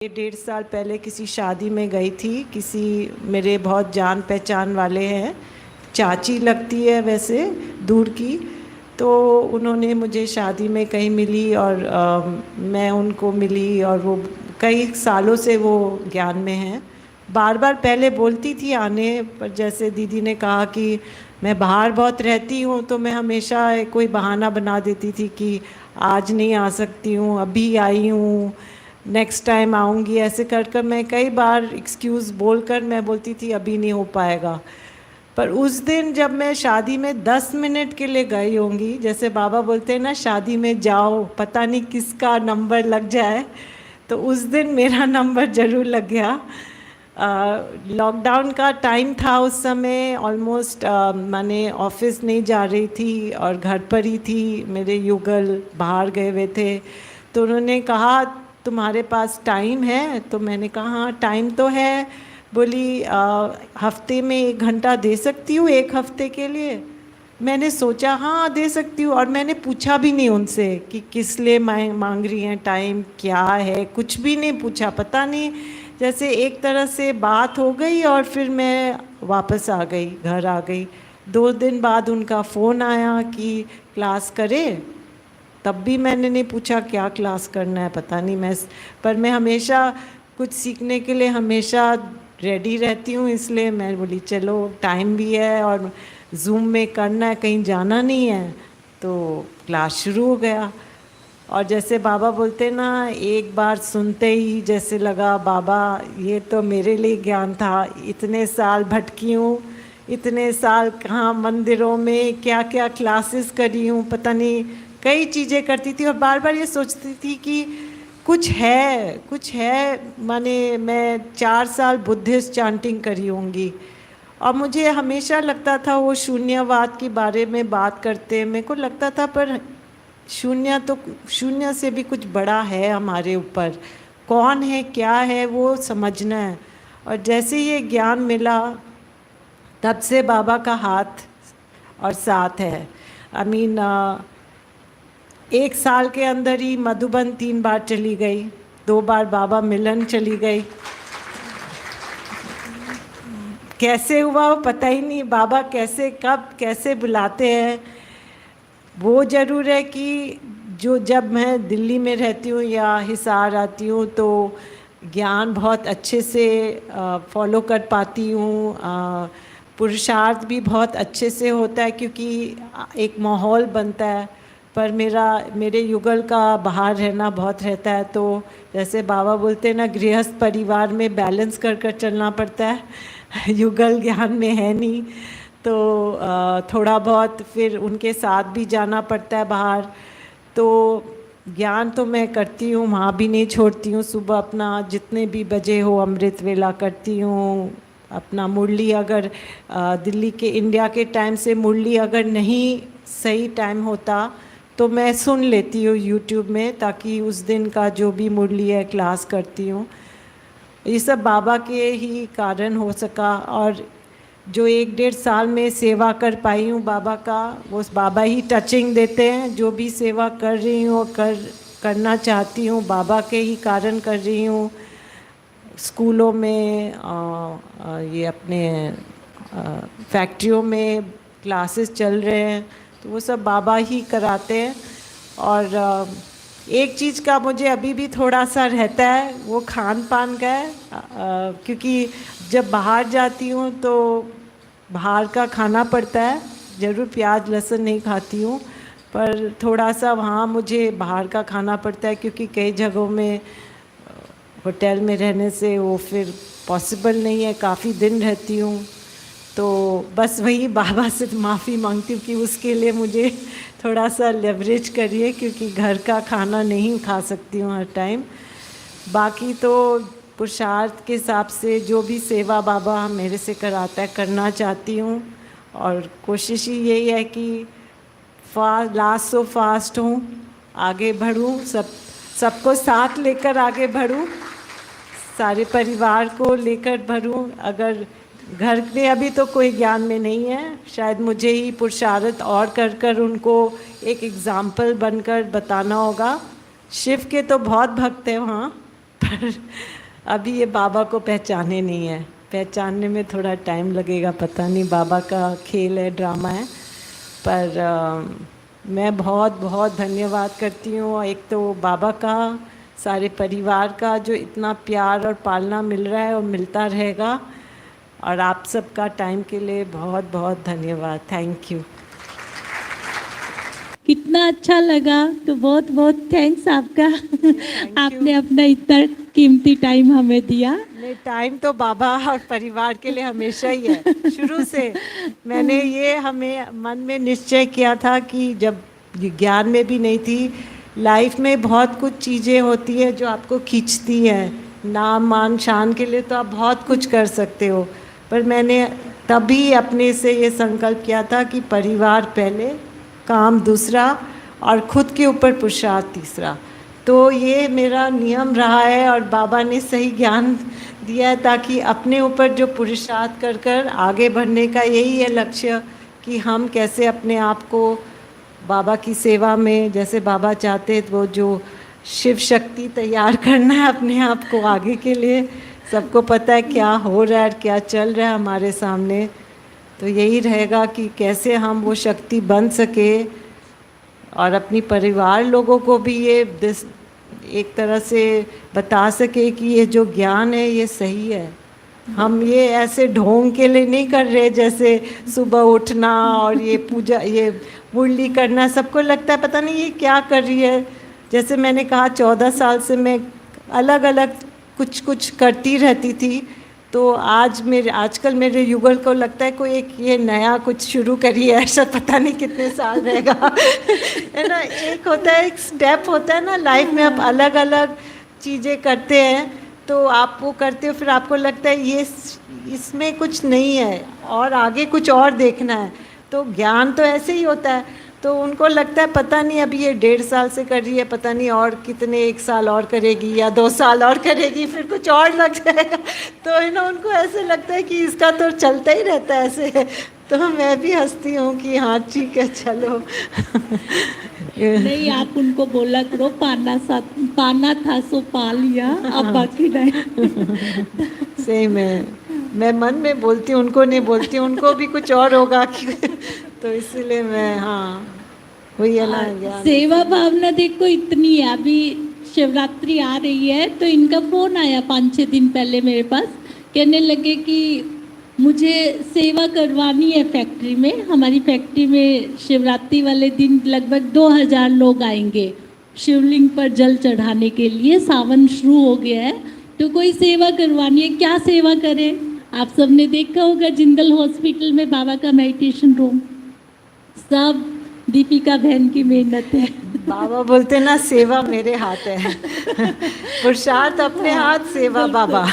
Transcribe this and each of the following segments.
1.5 साल पहले किसी शादी में गई थी। किसी मेरे बहुत जान पहचान वाले हैं, चाची लगती है वैसे दूर की। तो उन्होंने मुझे शादी में कहीं मिली और मैं उनको मिली और वो कई सालों से वो ज्ञान में हैं। बार बार पहले बोलती थी आने पर, जैसे दीदी ने कहा कि मैं बाहर बहुत रहती हूँ तो मैं हमेशा कोई बहाना बना देती थी कि आज नहीं आ सकती हूँ, अभी आई हूँ, नेक्स्ट टाइम आऊँगी। ऐसे कर कर मैं कई बार एक्सक्यूज़ बोलकर मैं बोलती थी अभी नहीं हो पाएगा। पर उस दिन जब मैं शादी में 10 मिनट के लिए गई होंगी, जैसे बाबा बोलते हैं ना शादी में जाओ पता नहीं किसका नंबर लग जाए, तो उस दिन मेरा नंबर ज़रूर लग गया। लॉकडाउन का टाइम था उस समय। ऑलमोस्ट मैंने ऑफिस नहीं जा रही थी और घर पर ही थी। मेरे युगल बाहर गए हुए थे, तो उन्होंने कहा तुम्हारे पास टाइम है? तो मैंने कहा हाँ टाइम तो है। बोली हफ्ते में 1 घंटा दे सकती हूँ, 1 हफ्ते के लिए? मैंने सोचा हाँ दे सकती हूँ, और मैंने पूछा भी नहीं उनसे कि किस लिए मांग रही हैं टाइम, क्या है, कुछ भी नहीं पूछा। पता नहीं, जैसे एक तरह से बात हो गई और फिर मैं वापस आ गई, घर आ गई। 2 दिन बाद उनका फ़ोन आया कि क्लास करें। तब भी मैंने नहीं पूछा क्या क्लास करना है, पता नहीं। पर मैं हमेशा कुछ सीखने के लिए हमेशा रेडी रहती हूँ, इसलिए मैं बोली चलो टाइम भी है और जूम में करना है, कहीं जाना नहीं है, तो क्लास शुरू हो गया। और जैसे बाबा बोलते ना, एक बार सुनते ही जैसे लगा बाबा ये तो मेरे लिए ज्ञान था। इतने साल भटकी हूँ, इतने साल कहाँ मंदिरों में क्या क्या क्लासेस करी हूँ, पता नहीं कई चीज़ें करती थी और बार बार ये सोचती थी कि कुछ है, कुछ है। माने मैं 4 साल बुद्धिस्ट चांटिंग करी होंगी और मुझे हमेशा लगता था वो शून्यवाद के बारे में बात करते, मेरे को लगता था पर शून्य तो, शून्य से भी कुछ बड़ा है हमारे ऊपर। कौन है, क्या है, वो समझना है। और जैसे ये ज्ञान मिला तब से बाबा का हाथ और साथ है। आई मीन 1 साल के अंदर ही मधुबन 3 बार चली गई, 2 बार बाबा मिलन चली गई। कैसे हुआ वो पता ही नहीं, बाबा कैसे कब कैसे बुलाते हैं। वो ज़रूर है कि जो जब मैं दिल्ली में रहती हूँ या हिसार आती हूँ तो ज्ञान बहुत अच्छे से फॉलो कर पाती हूँ। पुरुषार्थ भी बहुत अच्छे से होता है क्योंकि एक माहौल बनता है। पर मेरे युगल का बाहर रहना बहुत रहता है, तो जैसे बाबा बोलते हैं ना गृहस्थ परिवार में बैलेंस कर कर चलना पड़ता है। युगल ज्ञान में है नहीं, तो थोड़ा बहुत फिर उनके साथ भी जाना पड़ता है बाहर। तो ज्ञान तो मैं करती हूँ, वहाँ भी नहीं छोड़ती हूँ। सुबह अपना जितने भी बजे हो अमृत वेला करती हूँ। अपना मुरली अगर दिल्ली के इंडिया के टाइम से मुरली अगर नहीं सही टाइम होता तो मैं सुन लेती हूँ यूट्यूब में, ताकि उस दिन का जो भी मुरली है क्लास करती हूँ। ये सब बाबा के ही कारण हो सका। और जो 1-1.5 साल में सेवा कर पाई हूँ बाबा का, वो बाबा ही टचिंग देते हैं। जो भी सेवा कर रही हूँ करना चाहती हूँ बाबा के ही कारण कर रही हूँ। स्कूलों में ये अपने फैक्ट्रियों में क्लासेस चल रहे हैं, तो वो सब बाबा ही कराते हैं। और एक चीज़ का मुझे अभी भी थोड़ा सा रहता है, वो खान पान का है। क्योंकि जब बाहर जाती हूँ तो बाहर का खाना पड़ता है। ज़रूर प्याज लहसुन नहीं खाती हूँ, पर थोड़ा सा वहाँ मुझे बाहर का खाना पड़ता है क्योंकि कई जगहों में होटल में रहने से वो फिर पॉसिबल नहीं है। काफ़ी दिन रहती हूँ, तो बस वही बाबा से माफ़ी मांगती हूँ कि उसके लिए मुझे थोड़ा सा लेवरेज करिए, क्योंकि घर का खाना नहीं खा सकती हूँ हर टाइम। बाकी तो पुरुषार्थ के हिसाब से जो भी सेवा बाबा मेरे से कराता है करना चाहती हूँ। और कोशिश ही यही है कि लास्ट सो फास्ट हूँ, आगे बढ़ूँ, सबको साथ लेकर आगे बढ़ूँ, सारे परिवार को लेकर बढ़ूँ। अगर घर में अभी तो कोई ज्ञान में नहीं है, शायद मुझे ही पुरुषार्थ और कर कर उनको एक एग्ज़ाम्पल बनकर बताना होगा। शिव के तो बहुत भक्त हैं वहाँ, पर अभी ये बाबा को पहचाने नहीं है, पहचानने में थोड़ा टाइम लगेगा, पता नहीं, बाबा का खेल है, ड्रामा है। पर मैं बहुत बहुत धन्यवाद करती हूँ, एक तो बाबा का, सारे परिवार का, जो इतना प्यार और पालना मिल रहा है और मिलता रहेगा, और आप सबका टाइम के लिए बहुत बहुत धन्यवाद। Thank you. कितना अच्छा लगा, तो बहुत बहुत थैंक्स आपका। आपने अपना इतना कीमती टाइम हमें दिया। नहीं, टाइम तो बाबा और परिवार के लिए हमेशा ही है। शुरू से मैंने ये हमें मन में निश्चय किया था कि जब ज्ञान में भी नहीं थी, लाइफ में बहुत कुछ चीज़ें होती है जो आपको खींचती है, नाम मान शान के लिए तो आप बहुत कुछ कर सकते हो, पर मैंने तभी अपने से ये संकल्प किया था कि परिवार पहले, काम दूसरा, और खुद के ऊपर पुरुषार्थ तीसरा। तो ये मेरा नियम रहा है, और बाबा ने सही ज्ञान दिया है, ताकि अपने ऊपर जो पुरुषार्थ कर कर आगे बढ़ने का यही है लक्ष्य, कि हम कैसे अपने आप को बाबा की सेवा में, जैसे बाबा चाहते हैं, वो जो शिव शक्ति तैयार करना है अपने आप को आगे के लिए। सबको पता है क्या हो रहा है, क्या चल रहा है हमारे सामने, तो यही रहेगा कि कैसे हम वो शक्ति बन सके, और अपनी परिवार लोगों को भी ये एक तरह से बता सके कि ये जो ज्ञान है ये सही है। हम ये ऐसे ढोंग के लिए नहीं कर रहे, जैसे सुबह उठना और ये पूजा, ये मुरली करना, सबको लगता है पता नहीं ये क्या कर रही है। जैसे मैंने कहा 14 साल से मैं अलग अलग कुछ कुछ करती रहती थी, तो आजकल मेरे युगल को लगता है कोई एक ये नया कुछ शुरू करिए, ऐसा पता नहीं कितने साल रहेगा। है ना, एक होता है, एक स्टेप होता है ना लाइफ में, आप अलग अलग चीज़ें करते हैं, तो आप वो करते हो, फिर आपको लगता है ये इसमें कुछ नहीं है और आगे कुछ और देखना है। तो ज्ञान तो ऐसे ही होता है, तो उनको लगता है पता नहीं अभी ये 1.5 साल से कर रही है, पता नहीं और कितने 1 साल और करेगी या 2 साल और करेगी, फिर कुछ और लग जाएगा। तो है ना, उनको ऐसे लगता है कि इसका तो चलता ही रहता है ऐसे। तो मैं भी हंसती हूँ कि हाँ ठीक है चलो। नहीं, आप उनको बोला करो पाना था सो पा लिया, अब बाकी नहीं। सही में मैं मन में बोलती हूँ, उनको नहीं बोलती हूँ, उनको भी कुछ और होगा कि तो इसीलिए मैं, हाँ वही है ना ज्ञान। सेवा भावना देखो इतनी है। अभी शिवरात्रि आ रही है, तो इनका फोन आया 5-6 दिन पहले मेरे पास, कहने लगे कि मुझे सेवा करवानी है फैक्ट्री में। हमारी फैक्ट्री में शिवरात्रि वाले दिन लगभग 2000 लोग आएंगे शिवलिंग पर जल चढ़ाने के लिए। सावन शुरू हो गया है, तो कोई सेवा करवानी है, क्या सेवा करें। आप सबने देखा होगा जिंदल हॉस्पिटल में बाबा का मेडिटेशन रूम, सब दीपिका बहन की मेहनत है। बाबा बोलते ना सेवा मेरे हाथ है। पुरुषार्थ अपने हाथ, सेवा बाबा।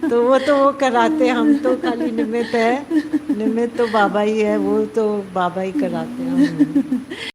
तो वो कराते, हम तो खाली निमित्त है, निमित्त तो बाबा ही है, वो तो बाबा ही कराते हैं।